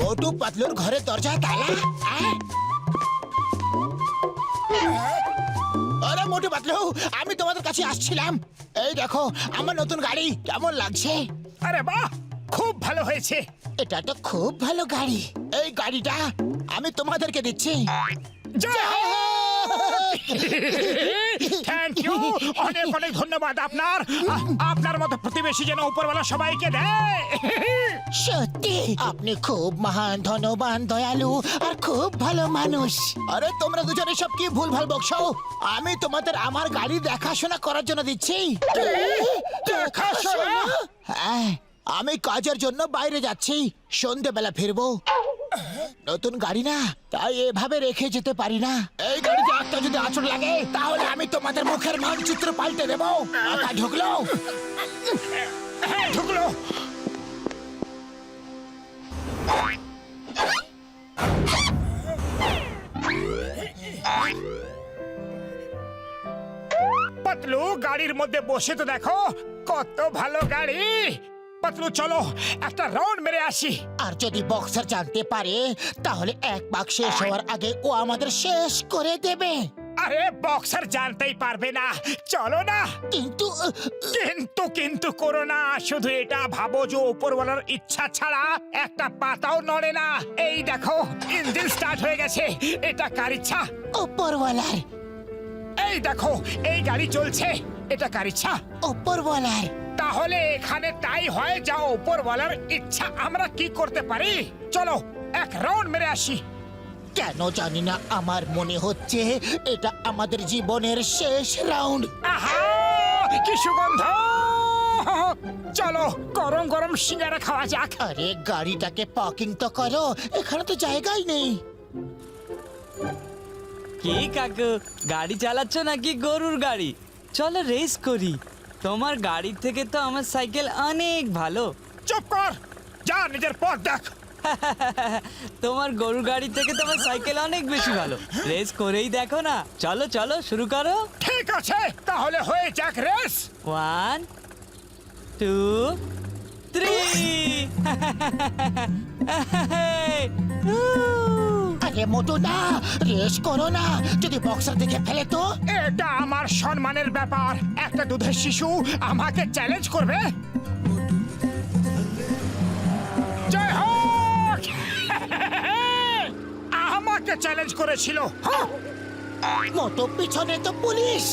মোটু পাতলুর ঘরের দরজা তালা। আরে মোটু পাতলু, আমি তোমাদের কাছে আসছিলাম। এই দেখো আমার নতুন গাড়ি, কেমন লাগছে? আরে বাহ, খুব ভালো হয়েছে। এটা তো খুব ভালো গাড়ি। এই গাড়িটা আমি তোমাদেরকে দিচ্ছি। জয় হো! থ্যাংক ইউ, অনেক অনেক ধন্যবাদ আপনার। আপনার মতো প্রতিবেশী যেন উপরওয়ালা সবাইকে দেয়। সত্যি আপনি খুব মহান, ধনবান, দয়ালু আর খুব ভালো মানুষ। আরে তোমরা দুজনে সব কি ভুলভাল বকছো? আমি তোমাদের আমার গাড়ি দেখাশোনা করার জন্য দিচ্ছি। দেখাশোনা? হ্যাঁ, আমি কাজের জন্য বাইরে যাচ্ছি, সন্ধেবেলা ফিরবো। নতুন গাড়ি না, তাই এভাবে রেখে যেতে পারি না। এই গাড়িতে একটা যদি আঁচড় লাগে তাহলে আমি তোমাদের মুখের মানচিত্র পাল্টে দেবো। মাথা ঢুকলো? হ্যাঁ, ঢুকলো। পাতলু, গাড়ির মধ্যে বসে তো দেখো কত ভালো গাড়ি। পাতলু চলো একটা রাউন্ড মেরে আসি। আর যদি বক্সার জানতে পারে তাহলে এক পাক শেষ হওয়ার আগে ও আমাদের শেষ করে দেবে। আরে বক্সার জানতেই পারবে না, চলো না। কিন্তু কিন্তু করো না, শুধু এটা ভাবো যে উপরওয়ালার ইচ্ছা ছাড়া একটা পাতাও নড়ে না। এই দেখো ইঞ্জিন স্টার্ট হয়ে গেছে, এটা কার ইচ্ছা? ওপরওয়ালার। এই দেখো এই গাড়ি চলছে, এটা কার ইচ্ছা? ওপরওয়ালার। তাহলে এখানে তাই হয়, যা উপরওয়ালার ইচ্ছা। আমরা কি করতে পারি? চলো এক রাউন্ড মেরে আসি। কেন জানি না আমার মনে হচ্ছে এটা আমাদের জীবনের শেষ রাউন্ড। আহা কি সুগন্ধ! চলো গরম গরম সিঙ্গারা খাওয়া যাক। আরে গাড়িটাকে পার্কিং তো করো, এখানে তো জায়গাই নেই। কি কাকু, গাড়ি চালাচ্ছ নাকি গরুর গাড়ি? চলো রেস করি। তোমার গাড়ির থেকে তো আমার সাইকেল অনেক ভালো। চুপ কর, যা নিজের পথ দেখ। তোমার গরুর গাড়ি থেকে তোমার সাইকেল অনেক বেশি ভালো। রেস করেই দেখো না। চলো চলো শুরু করো। ঠিক আছে, তাহলে হয়ে যাক রেস। 1 2 3 আরে মোটু না, রেস করো না, যদি বক্সার দেখে ফেলে তো। এটা আমার সম্মানের ব্যাপার। একটা দুধের শিশু আমাকে চ্যালেঞ্জ করবে? জয় হোক! আমাকে চ্যালেঞ্জ করেছিল। হ্যাঁ, মোটু পিছনে তো পুলিশ।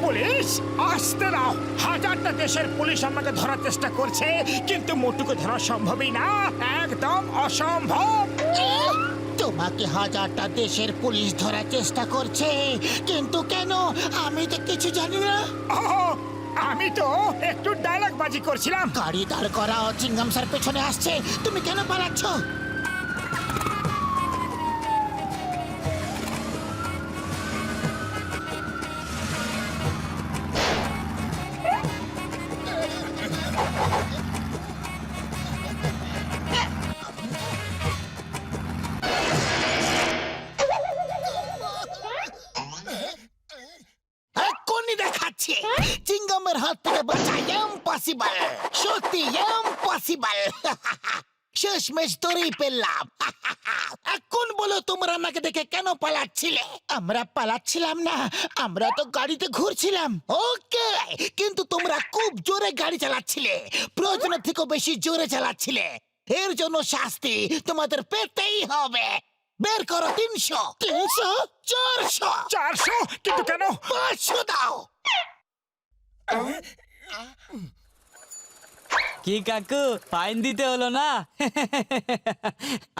পুলিশ আসতে দাও। হাজারটা দেশের পুলিশ আমাকে ধরার চেষ্টা করছে, কিন্তু মোটুকে ধরা সম্ভবই না, একদম অসম্ভব। তোমাকে হাজারটা দেশের পুলিশ ধরার চেষ্টা করছে, কিন্তু কেন আমি তো কিছু জানি না। ওহ, আমি তো একটু ডায়লগ বাজি করছিলাম। গাড়ি দাঁড় করাও, চিংগাম স্যার পেছনে আসছে, তুমি কেন পালাচ্ছ? এক্ষুনি দেখাচ্ছে চিংগামের হাত থেকে বাঁচা ইম্পসিবল, সত্যি ইম্পসিবল। শেষমেশ ধরেই পেলাম। এখন বলো তোমরা আমাকে দেখে কেন পালাচ্ছিলে? আমরা পালাচ্ছিলাম না, আমরা তো গাড়িতে ঘুরছিলাম। ওকে, কিন্তু তোমরা খুব জোরে গাড়ি চালাচ্ছিলে, প্রয়োজনের থেকেও বেশি জোরে চালাচ্ছিলে। এর জন্য শাস্তি তোমাদের পেতেই হবে। বের করো 300, 300, 400, 400? কিন্তু কেন? 500 দাও। কি কাকু, ফাইন দিতে হলো না?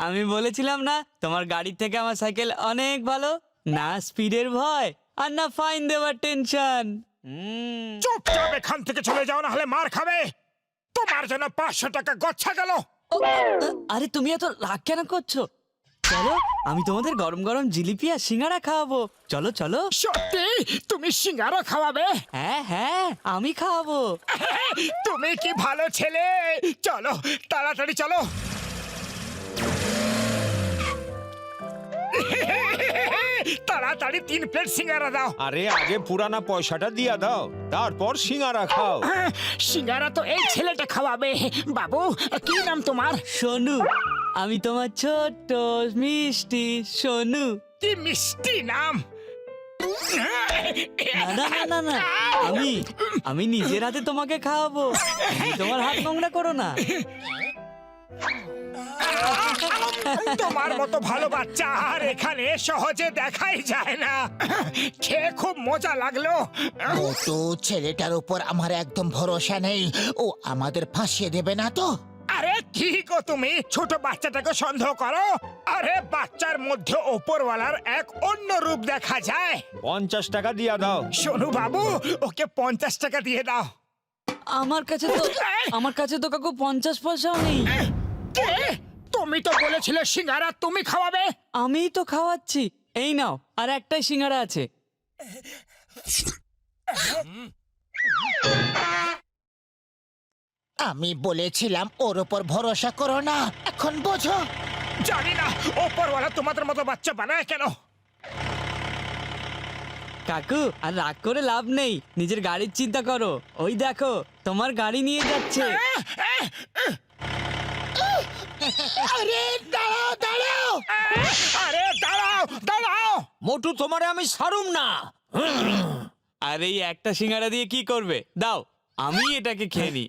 আমি বলেছিলাম না তোমার গাড়ির থেকে আমার সাইকেল অনেক ভালো। না স্পিডের ভয় আর না ফাইন দেওয়ার টেনশন। চুপচাপ এখান থেকে চলে যাও, না হলে মার খাবে। তোমার জন্য 500 টাকা গচ্ছা গেল। আরে তুমি এত রাগ কেন করছো? চলো আমি তোমাদের গরম গরম জিলিপি আর সিঙ্গারা খাওয়াবো। চলো চলো। সত্যি তুমি সিঙ্গারা খাওয়াবে? হ্যাঁ হ্যাঁ আমি খাওয়াবো। তুমি কি ভালো ছেলে। চলো তাড়াতাড়ি চলো। তাড়াতাড়ি 3 প্লেট সিঙ্গারা দাও। আরে আগে পুরানা পয়সাটা দিয়া দাও, তারপর সিঙ্গারা খাও। সিঙ্গারা তো এই ছেলেটা খাওয়াবে। বাবু, কি নাম তোমার? সোনু, আমি তোমার ছোট্ট মিষ্টি সোনু। কি মিষ্টি নাম। না না না না, আমি নিজের হাতে তোমাকে খাওয়াবো, তুমি তোমার হাত নোংরা করো না। তোমার মতো ভালো বাচ্চা আর এখানে সহজে দেখাই যায় না। খেয়ে খুব মজা লাগলো। মোটু, ছেলেটার উপর আমার একদম ভরসা নেই। ও আমাদের ফাঁসিয়ে দেবে না তো? আরে কি গো তুমি ছোট বাচ্চাটাকে সন্দেহ করো? আরে বাচ্চার মধ্যে ওপরওয়ালার এক অন্য রূপ দেখা যায়। 50 টাকা দিয়া দাও। সোনু বাবু, ওকে 50 টাকা দিয়ে দাও। আমার কাছে তো কাকু 50 পয়সাও নেই। কে? তুমি তো বলেছিলে সিঙ্গারা তুমি খাওয়াবে। আমিই তো খাওয়াচ্ছি। এই নাও, আর একটাই সিঙ্গারা আছে। আমি বলেছিলাম ওর উপর ভরসা করো না, এখন বোঝো। জানি না ওপরওয়ালা তোমাদের মতো বাচ্চা বানায় কেন। কাকু, আর রাগ করে লাভ নেই, নিজের গাড়ির চিন্তা করো। ওই দেখো, তোমার গাড়ি নিয়ে যাচ্ছে। আরে দাঁড়াও দাঁড়াও। আরে দাঁড়াও দাঁড়াও। মোটু, তোমারে আমি ছাড়ুম না। আর এই একটা সিঙ্গারা দিয়ে কি করবে? দাও, আমি এটাকে খেয়ে নিই।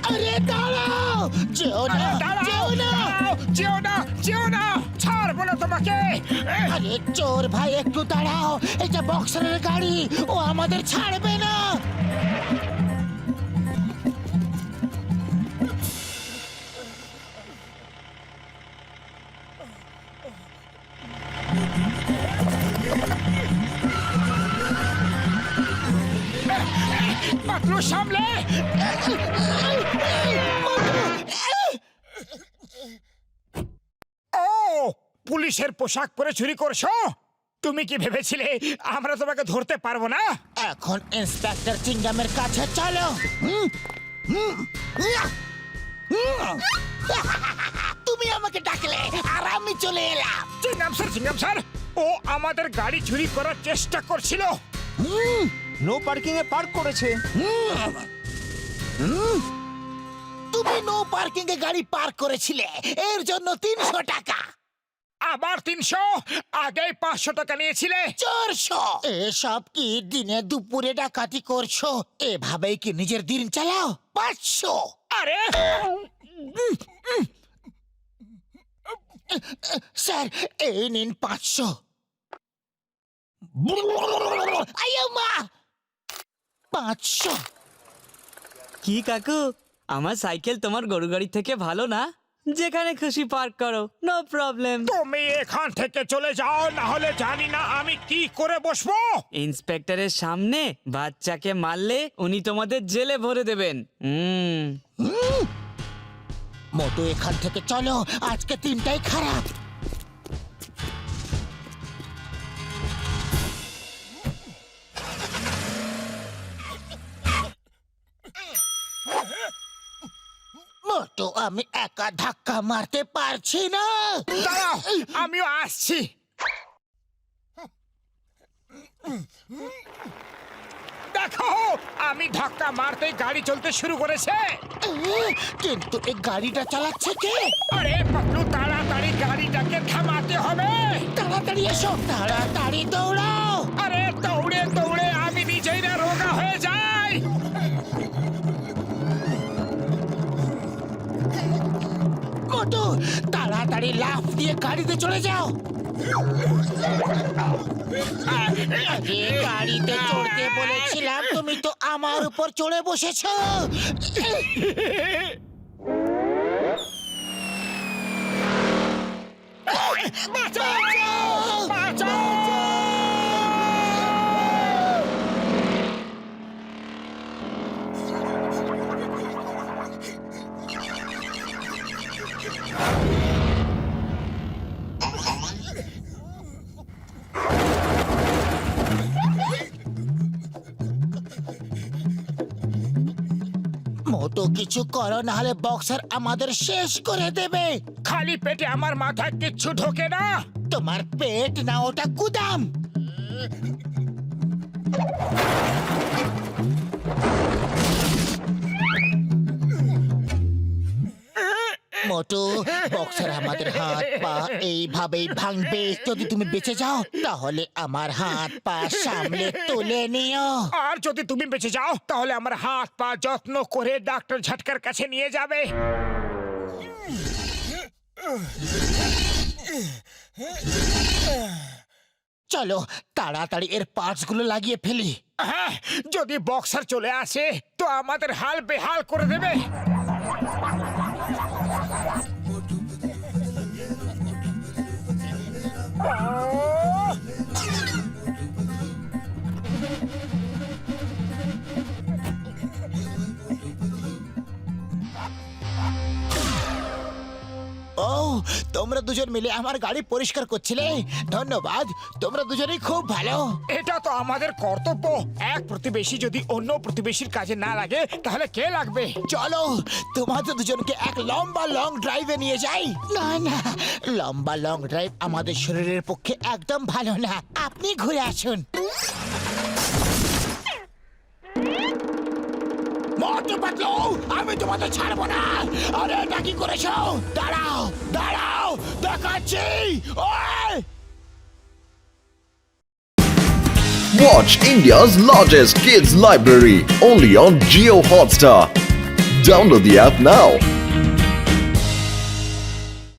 আরে দাঁড়াও, যেও না, যেও না। যেও না, যেও না, ছাড় বলো তোমাকে। আরে চোর ভাই, একটু দাঁড়াও। এটা বক্সারের গাড়ি, ও আমাদের ছাড়বে না। পাতলু সামলে। ও, পুলিশের পোশাক পরে চুরি করছো? তুমি কি ভেবেছিলে আমরা তোমাকে ধরতে পারবো না? এখন ইন্সপেক্টর চিঙ্গামের কাছে চলো। তুমি আমাকে ডাকলে আর আমি চলে এলাম। চিঙ্গাম স্যার, ও আমাদের গাড়ি চুরি করার চেষ্টা করছিল। নো পার্কিং এ পার্ক করেছে। তুমি নো পার্কিং এ গাড়ি পার্ক করেছিলে, এর জন্য 300 টাকা। আবার 300? আগে 500 টাকা নিয়েছিলে। 400। এসব কি দিনে দুপুরে ডাকাতি করছো? এভাবেই কি নিজের দিন চালাও? 500। আরে স্যার, এই নিন 500। আইয়ো মা, 500। কি কাকু, আমার সাইকেল তোমার গরু গাড়ি থেকে ভালো না? যেখানে খুশি পার্ক করো, নো প্রবলেম। তুমি এখান থেকে চলে যাও, না হলে জানি না আমি কি করে বসবো। ইন্সপেক্টরের সামনে বাচ্চাকে মারলে উনি তোমাদের জেলে ভরে দেবেন। মোটু, এখান থেকে চলো, আজকে দিনটাই খারাপ। মোটু, আমি একা ধাক্কা মারতে পারছি না। দাঁড়াও, আমিও আসছি। দেখো, আমি ধাক্কা মারতেই গাড়ি চলতে শুরু করেছে। কিন্তু এই গাড়িটা চালাচ্ছে কে? আরে পাতলু, তাড়াতাড়ি গাড়িটাকে থামাতে হবে। তাড়াতাড়ি এসো, তাড়াতাড়ি দৌড়াও। আরে দৌড়ে দৌড়ে আমি নিজেই না রোগা হয়ে যাই। মোটু, তাড়াতাড়ি লাফ দিয়ে গাড়িতে চলে যাও। আরে গাড়িতে চড়তে বলেছিলাম, তুমি তো আমার উপর চড়ে বসেছো। বাঁচাও! বাঁচাও! মোটু, মোটো কিছু করো, না হলে বক্সার আমাদের শেষ করে দেবে। খালি পেটে আমার মাথায় কিচ্ছু ঢোকে না। তোমার পেট না, ওটা গুদাম। মোটু, বক্সার আমাদের হাত পা এইভাবেই ভাঙবে। যদি তুমি বেঁচে যাও তাহলে আমার হাত পা সামলে তুলে নিও। আর যদি তুমি বেঁচে যাও তাহলে আমার হাত পা যত্ন করে ডাক্তার ঝটকার কাছে নিয়ে যাবে। চলো তাড়াতাড়ি এর পার্টস গুলো লাগিয়ে ফেলি। হ্যাঁ, যদি বক্সার চলে আসে তো আমাদের হাল বেহাল করে দেবে। ও, তোমরা দুজন মিলে আমার গাড়ি পরিষ্কার করছিলে, ধন্যবাদ। তোমরা দুজনেই খুব ভালো। এটা তো আমাদের কর্তব্য। এক প্রতিবেশী যদি অন্য প্রতিবেশীর কাজে না লাগে তাহলে কে লাগবে? চলো তোমাদের দুজনকে এক লম্বা লং ড্রাইভে নিয়ে যাই। না না, লম্বা লং ড্রাইভ আমাদের শরীরের পক্ষে একদম ভালো না। আপনি ঘুরে আসুন। মোটু পাতলু, আমি তোমাদের ছাড়বো না। আরে এটা কি করেছো? দাঁড়াও দাঁড়াও, দেখাচ্ছি। ওই! Watch India's largest kids library only on Jio Hotstar. Download the app now.